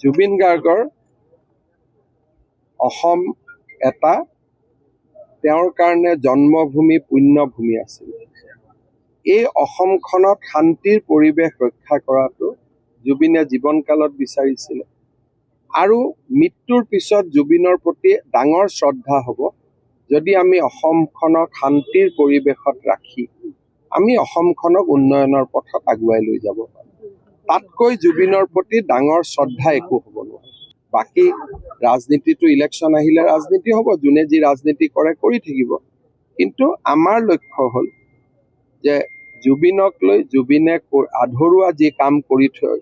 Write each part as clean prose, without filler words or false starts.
জুবিন গাৰ্গৰ অসম এটা তেওঁৰ কাৰণে জন্মভূমি পুণ্যভূমি আছিল। এই অসমখনত শান্তিৰ পৰিৱেশ ৰক্ষা কৰাটো জুবিনে জীৱনকালত বিচাৰিছিলে আৰু মৃত্যুৰ পিছত জুবিনৰ প্ৰতি ডাঙৰ শ্ৰদ্ধা হ'ব যদি আমি অসমখনক শান্তিৰ পৰিৱেশত ৰাখি আমি অসমখনক উন্নয়নৰ পথত আগুৱাই লৈ যাব পাৰোঁ। তাতকৈ জুবিনৰ প্ৰতি ডাঙৰ শ্ৰদ্ধা একো হ'ব নোৱাৰে। বাকী ৰাজনীতিটো ইলেকশ্যন আহিলে ৰাজনীতি হ'ব, যোনে যি ৰাজনীতি কৰে কৰি থাকিব, কিন্তু আমাৰ লক্ষ্য হ'ল যে জুবিনক লৈ জুবিনে আধৰুৱা যি কাম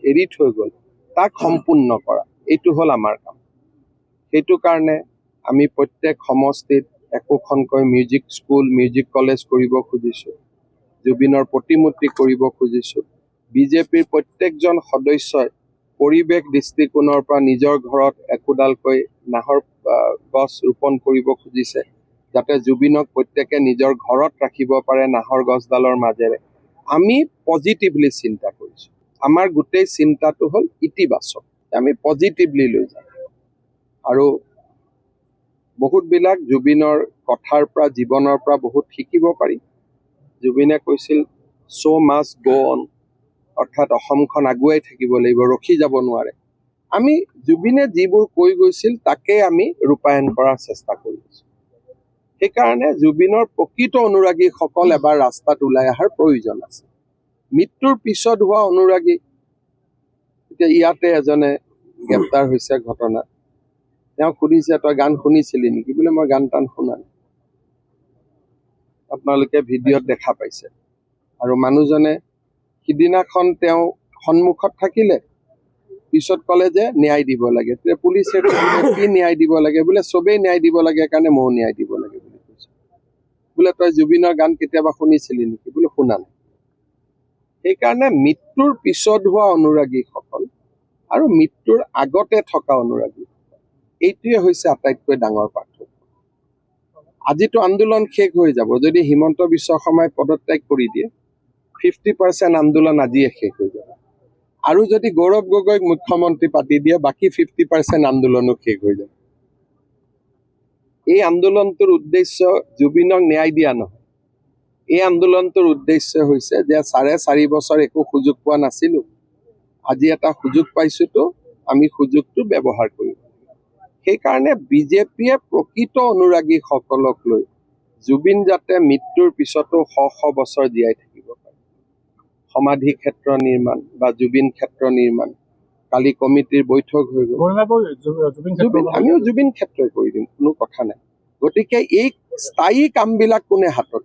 এৰি থৈ গ'ল তাক সম্পূৰ্ণ কৰা, এইটো হ'ল আমাৰ কাম। সেইটো কাৰণে আমি প্ৰত্যেক সমষ্টিত একোখনকৈ মিউজিক স্কুল মিউজিক কলেজ কৰিব খুজিছোঁ, জুবিনৰ প্ৰতিমূৰ্তি কৰিব খুজিছোঁ। বিজেপিৰ প্ৰত্যেকজন সদস্যই পৰিৱেশ দৃষ্টিকোণৰ পৰা নিজৰ ঘৰত একোডালকৈ নাহৰ গছ ৰোপণ কৰিব খুজিছে, যাতে জুবিনক প্ৰত্যেকে নিজৰ ঘৰত ৰাখিব পাৰে নাহৰ গছডালৰ মাজেৰে। আমি পজিটিভলি চিন্তা কৰিছোঁ। আমাৰ গোটেই চিন্তাটো হ'ল ইতিবাচক, আমি পজিটিভলি লৈ যাম আৰু বহুতবিলাক জুবিনৰ কথাৰ পৰা জীৱনৰ পৰা বহুত শিকিব পাৰি। জুবিনে কৈছিল চ' মাষ্ট গ' অন, অৰ্থাৎ অসমখন আগুৱাই থাকিব লাগিব, ৰখি যাব নোৱাৰে। আমি জুবিনে যিবোৰ কৈ গৈছিল তাকে আমি ৰূপায়ণ কৰাৰ চেষ্টা কৰি আছোঁ। সেইকাৰণে জুবিনৰ প্ৰকৃত অনুৰাগীসকল এবাৰ ৰাস্তাত ওলাই অহাৰ প্ৰয়োজন আছে। মৃত্যুৰ পিছত হোৱা অনুৰাগী, এতিয়া ইয়াতে এজনে গ্ৰেপ্তাৰ হৈছে ঘটনা, তেওঁ সুধিছে তই গান শুনিছিলি নেকি? বোলে মই গান টান শুনা নাই। আপোনালোকে ভিডিঅ'ত দেখা পাইছে। আৰু মানুহজনে সিদিনাখন তেওঁ সন্মুখত থাকিলে, পিছত ক'লে যে ন্যায় দিব লাগে। পুলিচে কি ন্যায় দিব লাগে? বোলে চবেই ন্যায় দিব লাগে কাৰণে ময়ো ন্যায় দিব লাগে বুলি কৈছে। বোলে তই জুবিনৰ গান কেতিয়াবা শুনিছিলি নেকি? বোলে শুনা নাই। সেইকাৰণে মৃত্যুৰ পিছত হোৱা অনুৰাগীসকল আৰু মৃত্যুৰ আগতে থকা অনুৰাগীসকল, এইটোৱে হৈছে আটাইতকৈ ডাঙৰ পাৰ্থক্য। আজিতো আন্দোলন শেষ হৈ যাব, যদি হিমন্ত বিশ্ব শৰ্মাই পদত্যাগ কৰি দিয়ে 50% আন্দোলন আজিয়ে শেষ হৈ যাব। আৰু যদি গৌৰৱ গগৈক মুখ্যমন্ত্ৰী পাতি দিয়ে বাকী 50% আন্দোলনো শেষ হৈ যাব। এই আন্দোলনটোৰ উদ্দেশ্য জুবিনক ন্যায় দিয়া নহয়। এই আন্দোলনটোৰ উদ্দেশ্য হৈছে যে 4.5 বছৰ একো সুযোগ পোৱা নাছিলোঁ, আজি এটা সুযোগ পাইছোঁতো, আমি সুযোগটো ব্যৱহাৰ কৰিম। সেইকাৰণে বিজেপিয়ে প্ৰকৃত অনুৰাগীসকলক লৈ জুবিন যাতে মৃত্যুৰ পিছতো শ বছৰ জীয়াই থাকিব পাৰে, সমাধি ক্ষেত্ৰ নিৰ্মাণ বা জুবিন ক্ষেত্ৰ নিৰ্মাণ, কালি কমিটিৰ বৈঠক হৈ গ'ল, আমিও জুবিন ক্ষেত্ৰই কৰি দিম, কোনো কথা নাই। গতিকে এই স্থায়ী কামবিলাক কোনে হাতত